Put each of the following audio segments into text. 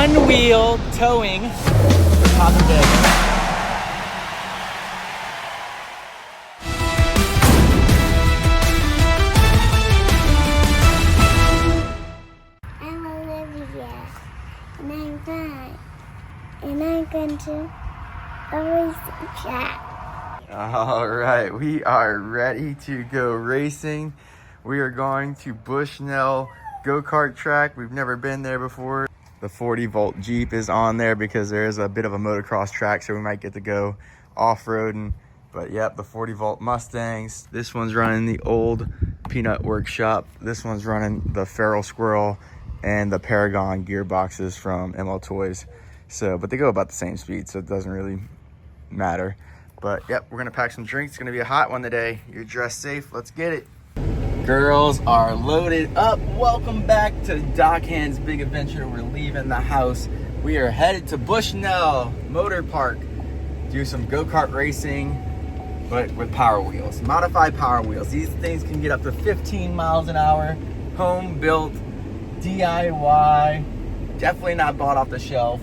OneWheel Towing for Toddlerdega. I'm Olivia, and I'm 5, and I'm going to a racing track. All right, we are ready to go racing. We are going to Bushnell Go-Kart track. We've never been there before. The 40-volt Jeep is on there because there is a bit of a motocross track, so we might get to go off-roading. But yep, the 40-volt Mustangs. This one's running the old Peanut Workshop. This one's running the Feral Squirrel and the Paragon gearboxes from ML Toys. So, but they go about the same speed, so it doesn't really matter. But yep, we're gonna pack some drinks. It's gonna be a hot one today. You're dressed safe, let's get it. Girls are loaded up. Welcome back to Dockhand's Big Adventure. We're leaving the house. We are headed to Bushnell Motor Park. Do some go-kart racing, but with power wheels, modified power wheels. These things can get up to 15 miles an hour. Home built, DIY, definitely not bought off the shelf.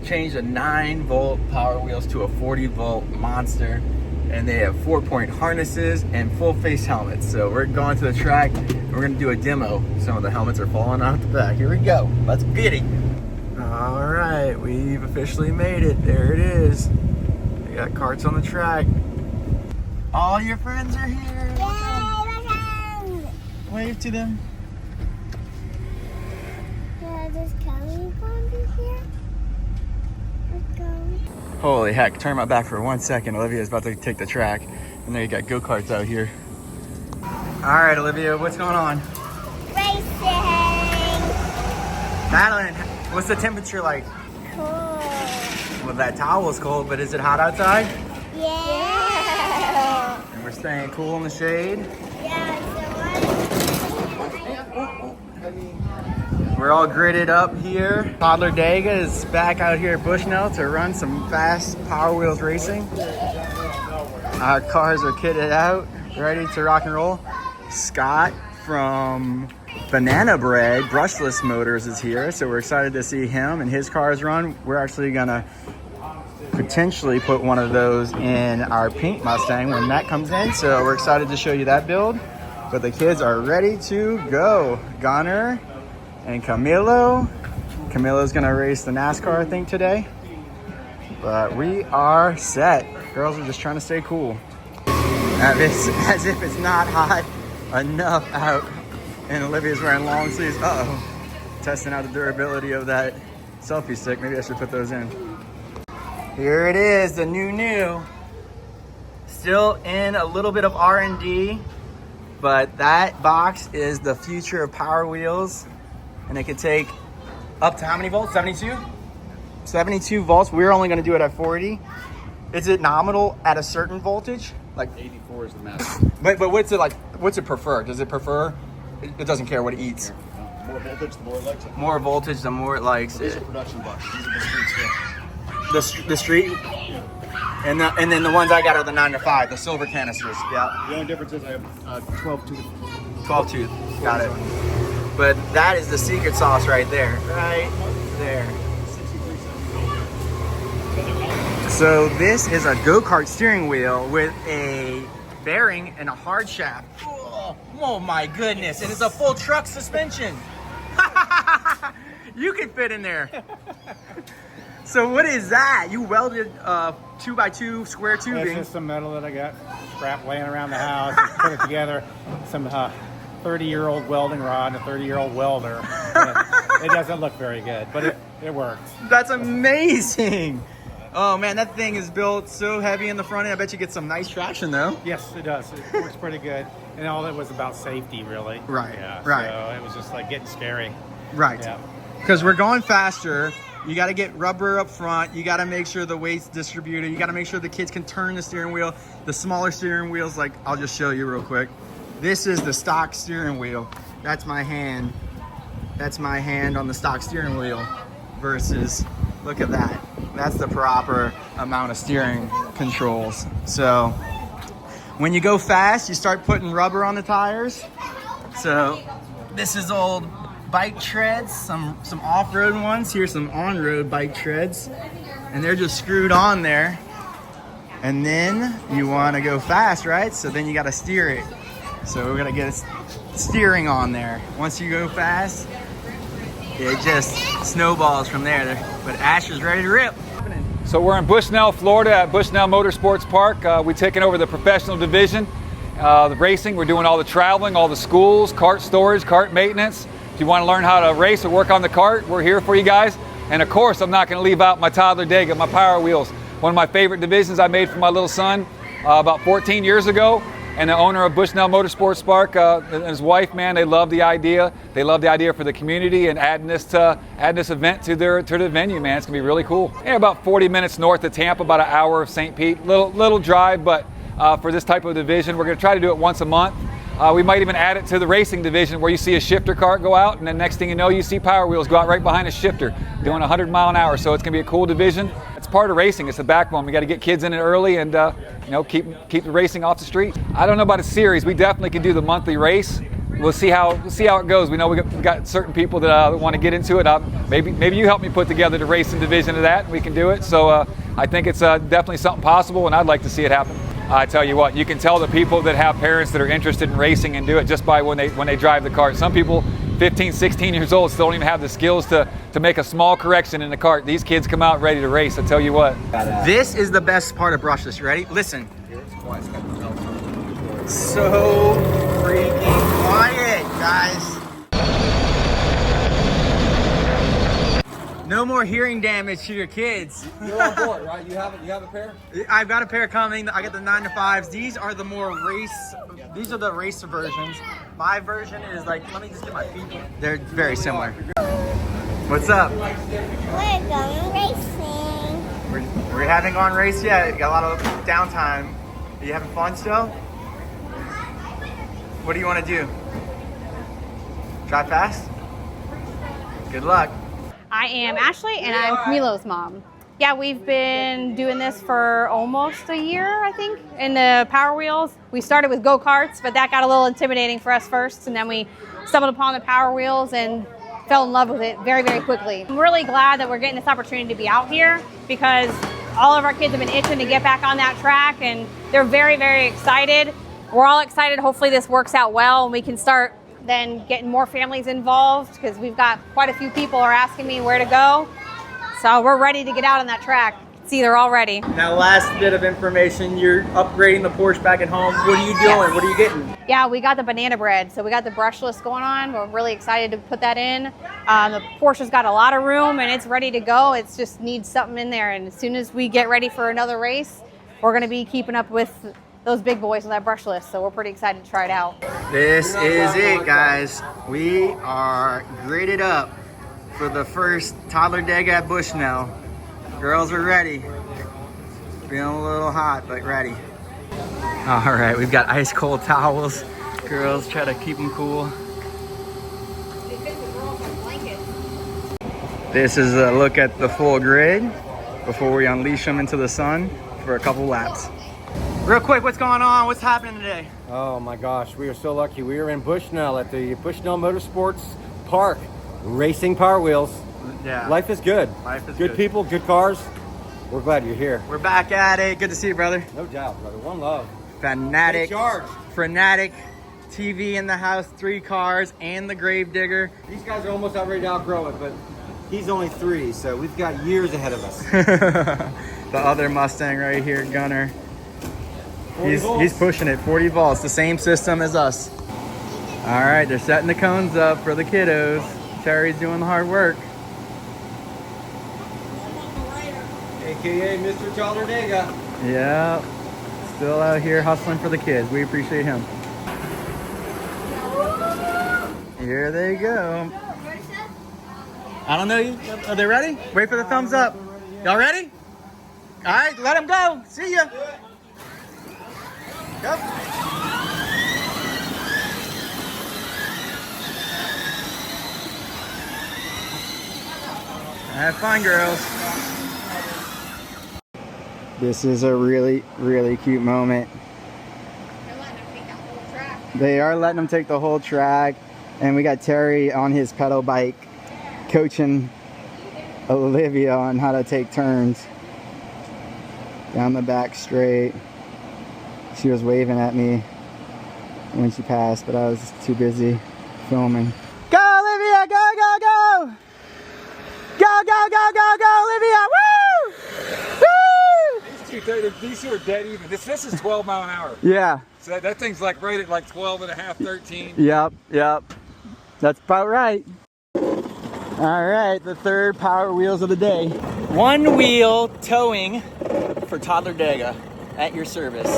Changed a 9-volt power wheels to a 40-volt monster, and they have 4-point harnesses and full face helmets. So we're going to the track. We're going to do a demo. Some of the helmets are falling out the back. Here we go. Let's get it. All right, we've officially made it. There it is. We got carts on the track. All your friends are here. Yay, Wave to them. does Kelly want to be here? Let's go. Holy heck, turn my back for 1 second. Olivia's about to take the track. And there you got go-karts out here. All right, Olivia, what's going on? Racing! Madeline, what's the temperature like? Cool. Well, that towel's cold, but is it hot outside? Yeah! And we're staying cool in the shade. Yeah, We're all gridded up here. Toddlerdega is back out here at Bushnell to run some fast Power Wheels racing. Our cars are kitted out, ready to rock and roll. Scott from Banana Bread Brushless Motors is here, so we're excited to see him and his cars run. We're actually gonna potentially put one of those in our pink Mustang when that comes in, so we're excited to show you that build. But the kids are ready to go. Gunner and Camilo. Camilo's gonna race the NASCAR, I think, today. But we are set. Girls are just trying to stay cool. As if it's not hot enough out. And Olivia's wearing long sleeves. Uh-oh. Testing out the durability of that selfie stick. Maybe I should put those in. Here it is, the new. Still in a little bit of R&D, but that box is the future of Power Wheels. And it could take up to how many volts? 72? 72 volts. We're only gonna do it at 40. Is it nominal at a certain voltage? Like 84 is the max. But what's it like? What's it prefer? Does it prefer? It doesn't care what it eats. More voltage, the more it likes it. More voltage, the more it likes These are it. production bucks. These are the street stuff. The street, and then the ones I got are the 9 to 5, the silver canisters. Yeah, The only difference is I have 12 tooth. 12 tooth. Got it. But that is the secret sauce right there. Right there. So this is a go-kart steering wheel with a bearing and a hard shaft. Oh my goodness, and it's a full truck suspension. You can fit in there. So what is that? You welded 2x2 square tubing. It's just some metal that I got scrap laying around the house. Just put it together. Some 30-year-old welding rod and a 30-year-old welder. It doesn't look very good, but it works. That's amazing. Oh man, that thing is built so heavy in the front end. I bet you get some nice traction though. Yes, it does. It works pretty good. And all it was about safety, really. Right, Yeah, right. So it was just like getting scary. Right. Yeah. Because we're going faster. You got to get rubber up front. You got to make sure the weight's distributed. You got to make sure the kids can turn the steering wheel. The smaller steering wheels, like I'll just show you real quick. This is the stock steering wheel. That's my hand. That's my hand on the stock steering wheel versus, look at that. That's the proper amount of steering controls. So when you go fast, you start putting rubber on the tires. So this is old bike treads, some off-road ones. Here's some on-road bike treads, and they're just screwed on there. And then you want to go fast, right? So then you got to steer it. So we're gonna get steering on there. Once you go fast, it just snowballs from there. But Ash is ready to rip. So we're in Bushnell, Florida at Bushnell Motorsports Park. We're taking over the professional division, the racing. We're doing all the traveling, all the schools, kart storage, kart maintenance. If you want to learn how to race or work on the kart, we're here for you guys. And of course, I'm not going to leave out my Toddlerdega, my Power Wheels. One of my favorite divisions I made for my little son about 14 years ago. And the owner of Bushnell Motorsports Park and his wife, man, they love the idea. They love the idea for the community and adding this event to their venue, man. It's gonna be really cool. Yeah, about 40 minutes north of Tampa, about an hour of St. Pete. Little drive, but for this type of division, we're gonna try to do it once a month. We might even add it to the racing division where you see a shifter cart go out, and then next thing you know, you see Power Wheels go out right behind a shifter doing 100 mile an hour. So it's gonna be a cool division. It's part of racing. It's the backbone. We got to get kids in it early and keep the racing off the street. I don't know about a series. We definitely can do the monthly race. We'll see how it goes. We know we got certain people that want to get into it. Maybe you help me put together the racing division of that, and we can do it. So I think it's definitely something possible, and I'd like to see it happen. I tell you what, you can tell the people that have parents that are interested in racing and do it just by when they drive the cart. Some people, 15, 16 years old, still don't even have the skills to make a small correction in the cart. These kids come out ready to race, I tell you what. This is the best part of Brushless. You ready? Listen. So freaking quiet, guys. No more hearing damage to your kids. You're on board, right? You have a pair? I've got a pair coming. I got the 9 to 5s. These are the more these are the racer versions. My version is like, let me just get my feet. They're very similar. What's up? We're going racing. We haven't gone race yet. Got a lot of downtime. Are you having fun still? What do you want to do? Drive fast? Good luck. I am Ashley, and I'm Camilo's mom. Yeah, we've been doing this for almost a year, I think, in the Power Wheels. We started with Go-Karts, but that got a little intimidating for us first, and then we stumbled upon the Power Wheels and fell in love with it very, very quickly. I'm really glad that we're getting this opportunity to be out here because all of our kids have been itching to get back on that track, and they're very, very excited. We're all excited. Hopefully this works out well, and we can start then getting more families involved because we've got quite a few people are asking me where to go. So we're ready to get out on that track. See, they're all ready. Now, last bit of information, you're upgrading the Porsche back at home. What are you doing? Yes. What are you getting? Yeah, we got the banana bread. So we got the brushless going on. We're really excited to put that in. The Porsche's got a lot of room and it's ready to go. It just needs something in there. And as soon as we get ready for another race, we're going to be keeping up with those big boys with that brushless. So we're pretty excited to try it out. This is it, guys. We are graded up for the first Toddlerdega at Bushnell. Girls are ready. Feeling a little hot, but ready. All right, we've got ice cold towels. Girls try to keep them cool. This is a look at the full grid before we unleash them into the sun for a couple laps. Real quick, what's going on? What's happening today? Oh my gosh, we are so lucky. We are in Bushnell at the Bushnell Motorsports Park, racing Power Wheels. Yeah. Life is good. Life is good. People, good cars. We're glad you're here. We're back at it. Good to see you, brother. No doubt, brother. One love. Fanatic. Take charge. Frenetic. TV in the house, 3 cars, and the grave digger. These guys are almost ready to outgrow it, but he's only 3, so we've got years ahead of us. The other Mustang right here, Gunner. He's pushing it, 40 volts, the same system as us. All right, they're setting the cones up for the kiddos. Terry's doing the hard work. AKA Mr. Toddlerdega. Yeah, still out here hustling for the kids. We appreciate him. Here they go. I don't know. Are they ready? Wait for the thumbs up. Y'all ready? All right, let them go. See ya. Go. Have fun, girls. This is a really, really cute moment. They're letting them take that whole track. They are letting them take the whole track. And we got Terry on his pedal bike coaching Olivia on how to take turns down the back straight. She was waving at me when she passed, but I was too busy filming. Go Olivia, go, go, go! Go, go, go, go, go, Olivia! Woo! Woo! These two are dead even. This is 12 mile an hour. Yeah. So that thing's like right at like 12 and a half, 13. Yep, yep. That's about right. All right, the third Power Wheels of the day. OneWheel Towing for Toddlerdega at your service.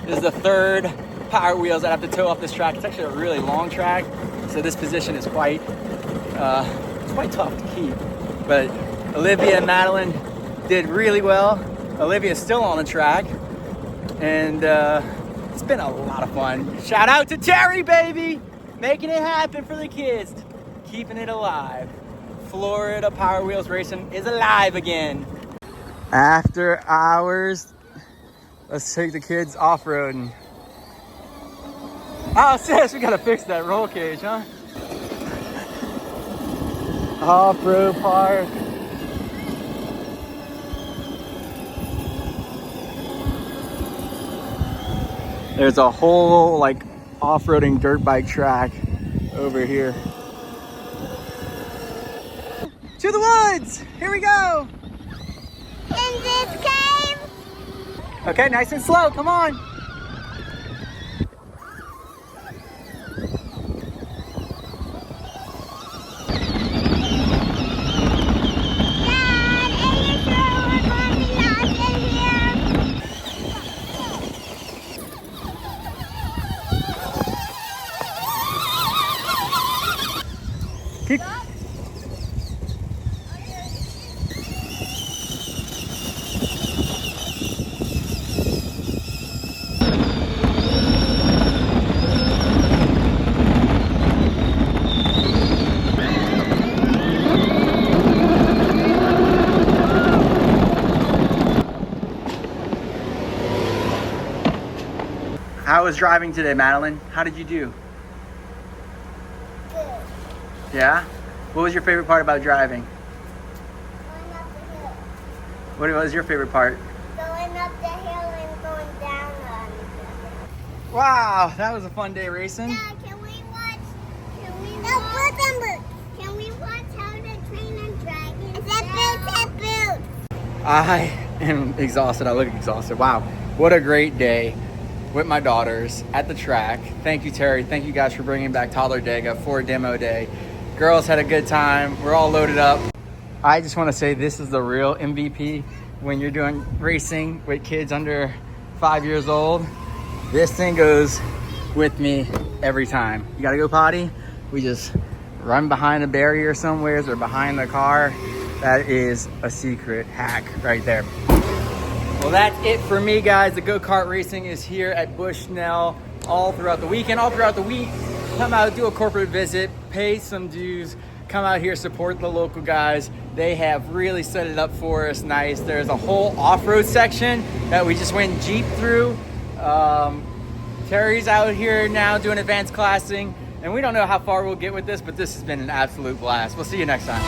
This is the third Power Wheels I have to tow off this track. It's actually a really long track, so this position is quite tough to keep. But Olivia and Madeline did really well. Olivia's still on the track, and it's been a lot of fun. Shout out to Terry, baby! Making it happen for the kids. Keeping it alive. Florida Power Wheels Racing is alive again. After hours, let's take the kids off-roading. Oh, sis, we gotta fix that roll cage, huh? Off-road park. There's a whole like off-roading dirt bike track over here. To the woods! Here we go! In this cave? Okay, nice and slow, come on! Dad, are you sure we're going to be lost in here? Keep. How was driving today, Madeline? How did you do? Good. Yeah? What was your favorite part about driving? Going up the hill. What was your favorite part? Going up the hill and going down on the Wow, that was a fun day racing. hill. Dad, can we watch How to Train a Dragon? Zip boots. I am exhausted. I look exhausted. Wow, what a great day with my daughters at the track. Thank you, Terry. Thank you guys for bringing back Toddlerdega for demo day. Girls had a good time. We're all loaded up. I just want to say this is the real MVP when you're doing racing with kids under 5 years old. This thing goes with me every time. You gotta go potty, we just run behind a barrier somewhere or behind the car. That is a secret hack right there. Well, that's it for me, guys. The go-kart racing is here at Bushnell all throughout the weekend, all throughout the week. Come out, do a corporate visit, pay some dues, come out here, support the local guys. They have really set it up for us nice. There's a whole off-road section that we just went Jeep through. Terry's out here now doing advanced classing, and we don't know how far we'll get with this, but this has been an absolute blast. We'll see you next time.